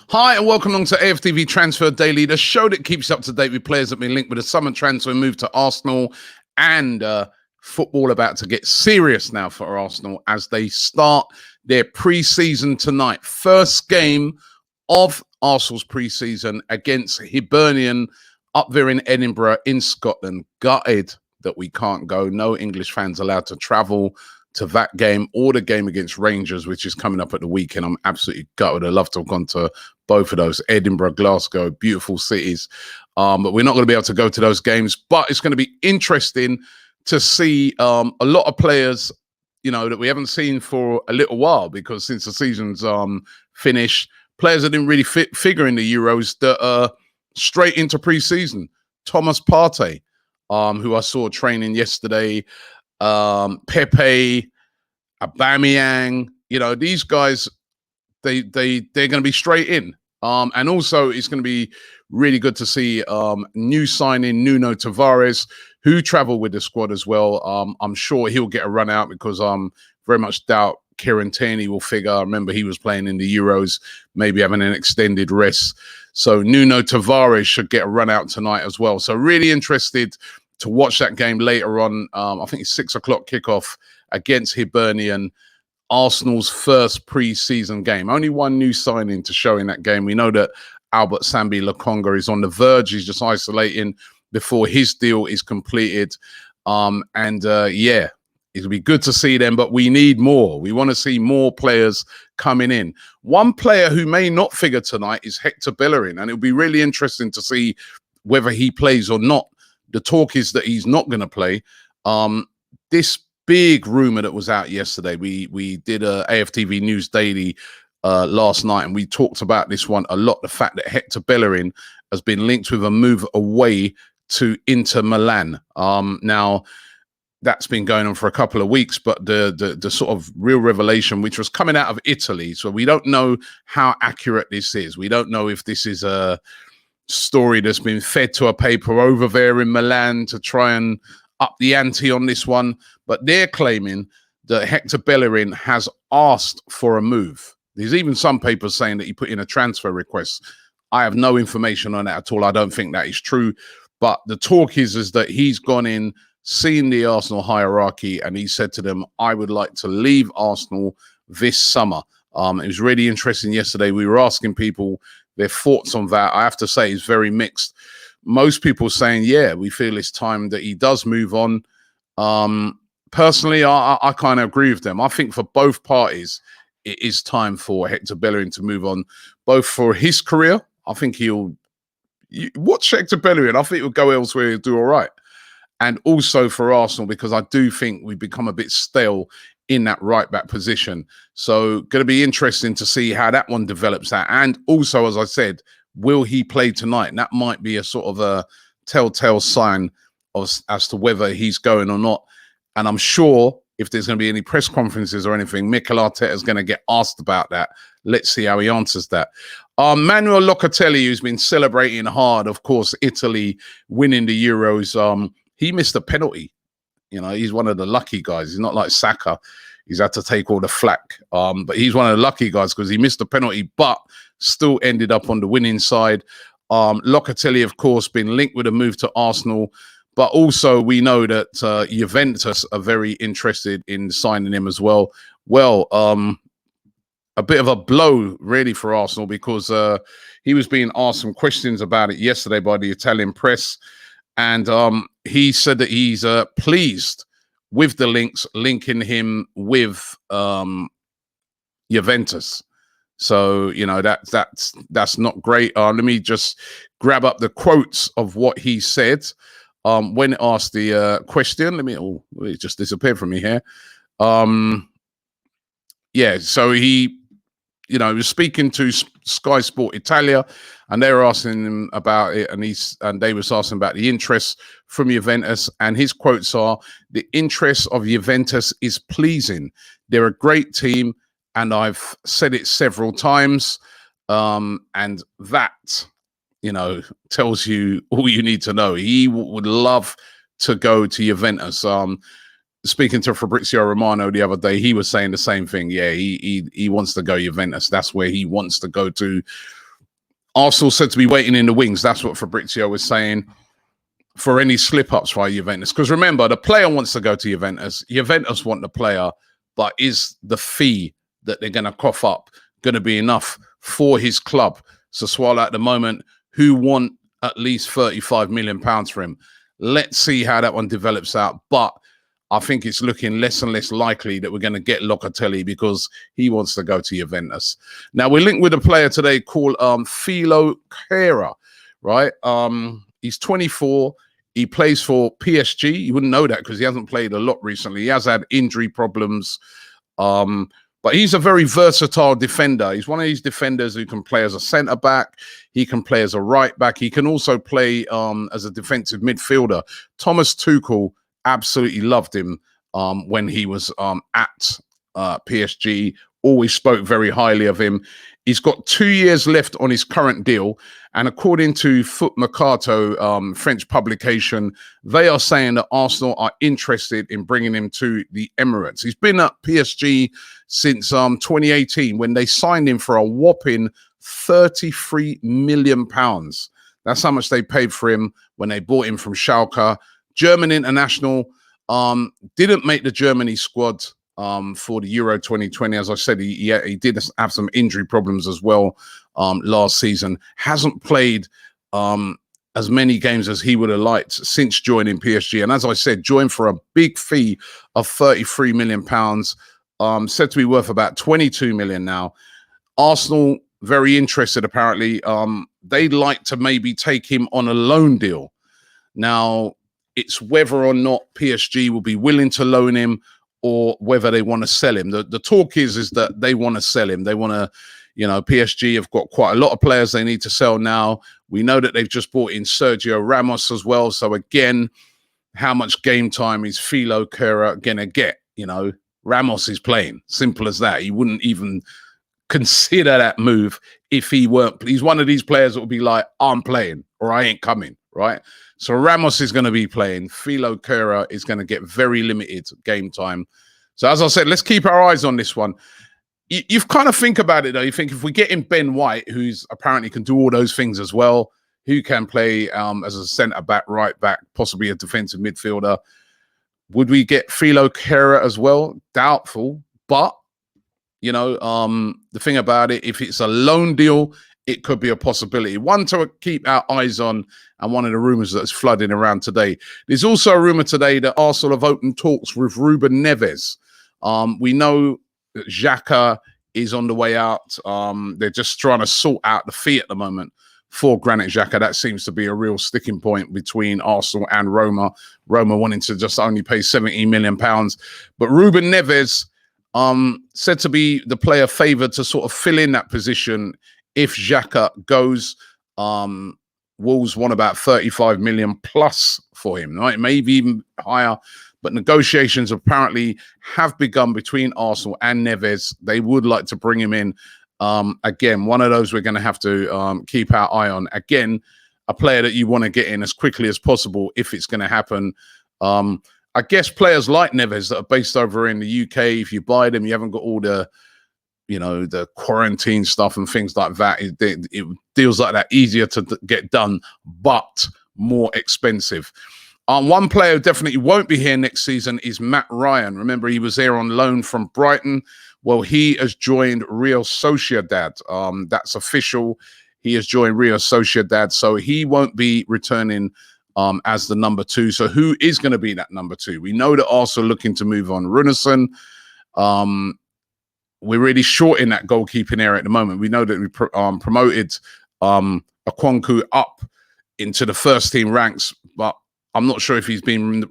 Hi and welcome along to AFTV Transfer Daily, the show that keeps you up to date with players that have been linked with a summer transfer move to Arsenal, and football about to get serious now for Arsenal as they start their pre-season tonight. First game of Arsenal's pre-season against Hibernian up there in Edinburgh in Scotland. Gutted that we can't go. No English fans allowed to travel to that game or the game against Rangers, which is coming up at the weekend. I'm absolutely gutted. I'd love to have gone to both of those. Edinburgh, Glasgow, beautiful cities. But we're not going to be able to go to those games. But it's going to be interesting to see a lot of players, you know, that we haven't seen for a little while, because since the season's finished, players that didn't really figure in the Euros that are straight into pre-season. Thomas Partey, who I saw training yesterday, Pepe, Aubameyang, you know, these guys, they're going to be straight in. And also it's going to be really good to see new signing Nuno Tavares, who traveled with the squad as well. I'm sure he'll get a run out because very much doubt Kieran Tierney will figure. I remember he was playing in the Euros, maybe having an extended rest. So Nuno Tavares should get a run out tonight as well. So really interested to watch that game later on. I think it's 6 o'clock kickoff against Hibernian, Arsenal's first pre-season game. Only one new signing to show in that game. We know that Albert Sambi Lokonga is on the verge. He's just isolating before his deal is completed. Yeah, it'll be good to see them, but we need more. We want to see more players coming in. One player who may not figure tonight is Hector Bellerin, and it'll be really interesting to see whether he plays or not. The talk is that he's not going to play. This big rumor that was out yesterday, we did a AFTV News Daily last night, and we talked about this one a lot. The fact that Hector Bellerin has been linked with a move away to Inter Milan. Now, that's been going on for a couple of weeks, but the sort of real revelation, which was coming out of Italy, so we don't know how accurate this is. We don't know if this is a story that's been fed to a paper over there in Milan to try and up the ante on this one, but they're claiming that Hector Bellerin has asked for a move. There's even some papers saying that he put in a transfer request. I have no information on that at all. I don't think that is true, but the talk is that he's gone in, seen the Arsenal hierarchy, and he said to them, I would like to leave Arsenal this summer. It was really interesting yesterday. We were asking people their thoughts on that. I have to say it's very mixed. Most people saying, yeah, we feel it's time that he does move on. Personally, I kind of agree with them. I think for both parties, it is time for Hector Bellerin to move on, both for his career. I think watch Hector Bellerin. I think he'll go elsewhere and do all right. And also for Arsenal, because I do think we've become a bit stale in that right back position. So going to be interesting to see how that one develops out. And also, as I said, will he play tonight? And that might be a sort of a telltale sign as to whether he's going or not. And I'm sure if there's going to be any press conferences or anything, Mikel Arteta is going to get asked about that. Let's see how he answers that. Manuel Locatelli, who's been celebrating hard, of course, Italy winning the Euros. He missed a penalty. You know, he's one of the lucky guys. He's not like Saka. He's had to take all the flack. But he's one of the lucky guys because he missed the penalty, but still ended up on the winning side. Locatelli, of course, been linked with a move to Arsenal. But also we know that Juventus are very interested in signing him as well. Well, a bit of a blow, really, for Arsenal because he was being asked some questions about it yesterday by the Italian press. And he said that he's pleased with the linking him with Juventus. So, you know, that's not great. Let me just grab up the quotes of what he said when asked the question. It just disappeared from me here. Yeah, so he, you know, was speaking to Sky Sport Italia, and they were asking him about it, and they was asking about the interest from Juventus, and his quotes are, "The interest of Juventus is pleasing. They're a great team, and I've said it several times, and that, you know, tells you all you need to know. He would love to go to Juventus." Speaking to Fabrizio Romano the other day, he was saying the same thing. Yeah, he wants to go Juventus. That's where he wants to go to. Arsenal said to be waiting in the wings. That's what Fabrizio was saying, for any slip-ups by Juventus. Because remember, the player wants to go to Juventus. Juventus want the player, but is the fee that they're going to cough up going to be enough for his club to swallow at the moment, who want at least £35 million for him? Let's see how that one develops out. But I think it's looking less and less likely that we're going to get Locatelli because he wants to go to Juventus. Now, we're linked with a player today called Thilo Kehrer, right? He's 24. He plays for PSG. You wouldn't know that because he hasn't played a lot recently. He has had injury problems. But he's a very versatile defender. He's one of these defenders who can play as a centre-back. He can play as a right-back. He can also play as a defensive midfielder. Thomas Tuchel absolutely loved him when he was at PSG. Always spoke very highly of him. He's got 2 years left on his current deal. And according to Foot Mercato, French publication, they are saying that Arsenal are interested in bringing him to the Emirates. He's been at PSG since 2018 when they signed him for a whopping £33 million. That's how much they paid for him when they bought him from Schalke. German international, didn't make the Germany squad for the Euro 2020. As I said, he did have some injury problems as well last season. Hasn't played as many games as he would have liked since joining PSG. And as I said, joined for a big fee of £33 million, said to be worth about 22 million now. Arsenal very interested, apparently. They'd like to maybe take him on a loan deal. Now, it's whether or not PSG will be willing to loan him or whether they want to sell him. The talk is that they want to sell him. They want to, PSG have got quite a lot of players they need to sell now. We know that they've just brought in Sergio Ramos as well. So again, how much game time is Thilo Kehrer going to get? Ramos is playing. Simple as that. He wouldn't even consider that move if he weren't. He's one of these players that will be like, I'm playing or I ain't coming, right? So Ramos is going to be playing. Thilo Kehrer is going to get very limited game time. So as I said, let's keep our eyes on this one. You've kind of think about it, though. You think if we get in Ben White, who's apparently can do all those things as well, who can play as a centre-back, right-back, possibly a defensive midfielder, would we get Thilo Kehrer as well? Doubtful. But, the thing about it, if it's a loan deal, it could be a possibility. One to keep our eyes on, and one of the rumours that's flooding around today. There's also a rumour today that Arsenal have opened talks with Ruben Neves. We know that Xhaka is on the way out. They're just trying to sort out the fee at the moment for Granit Xhaka. That seems to be a real sticking point between Arsenal and Roma. Roma wanting to just only pay £17 million. But Ruben Neves said to be the player favoured to sort of fill in that position if Xhaka goes. Wolves want about 35 million plus for him, right? Maybe even higher. But negotiations apparently have begun between Arsenal and Neves. They would like to bring him in. Again, one of those we're going to have to keep our eye on. Again, a player that you want to get in as quickly as possible if it's going to happen. I guess players like Neves that are based over in the UK, if you buy them, you haven't got all the the quarantine stuff and things like that. It deals like that easier to get done, but more expensive. One player who definitely won't be here next season is Matt Ryan. Remember, he was there on loan from Brighton. Well, he has joined Real Sociedad. That's official. He has joined Real Sociedad, so he won't be returning as the number 2. So who is going to be that number 2? We know that Arsenal looking to move on Runarsson. We're really short in that goalkeeping area at the moment. We know that we promoted Okonkwo up into the first team ranks, but I'm not sure if he's been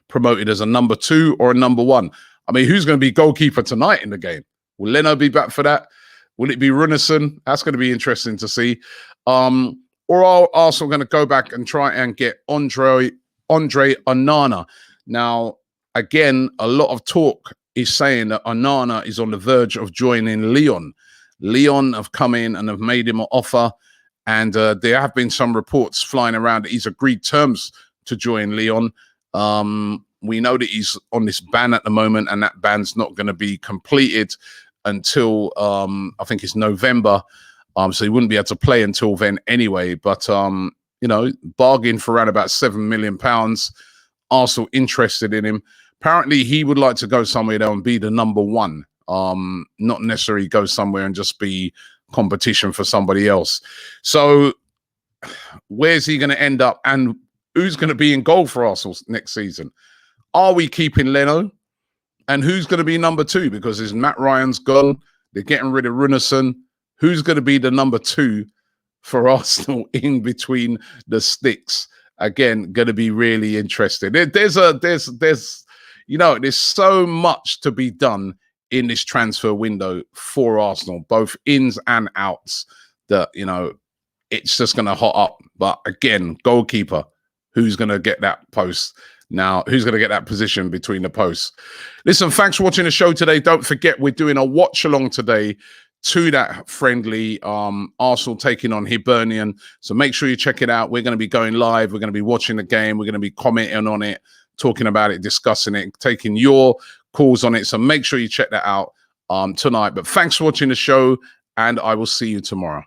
promoted as a number 2 or a number 1. I mean, who's going to be goalkeeper tonight in the game? Will Leno be back for that? Will it be Runarsson? That's going to be interesting to see. Or are Arsenal going to go back and try and get Andre Onana? Now, again, a lot of talk is saying that Onana is on the verge of joining Lyon. Lyon have come in and have made him an offer. And there have been some reports flying around that he's agreed terms to join Lyon. We know that he's on this ban at the moment, and that ban's not going to be completed until I think it's November. So he wouldn't be able to play until then anyway. But you know, bargained for around about £7 million. Arsenal interested in him. Apparently, he would like to go somewhere there and be the number one. Not necessarily go somewhere and just be competition for somebody else. So where's he going to end up, and who's going to be in goal for Arsenal next season? Are we keeping Leno? And who's going to be number two? Because his Matt Ryan's gone. They're getting rid of Runarsson. Who's going to be the number two for Arsenal in between the sticks? Again, going to be really interesting. There's you know, there's so much to be done in this transfer window for Arsenal, both ins and outs, that, you know, it's just going to hot up. But again, goalkeeper, who's going to get that post now? Who's going to get that position between the posts? Listen, thanks for watching the show today. Don't forget, we're doing a watch along today to that friendly, Arsenal taking on Hibernian. So make sure you check it out. We're going to be going live. We're going to be watching the game. We're going to be commenting on it, talking about it, discussing it, taking your calls on it. So make sure you check that out tonight. But thanks for watching the show, and I will see you tomorrow.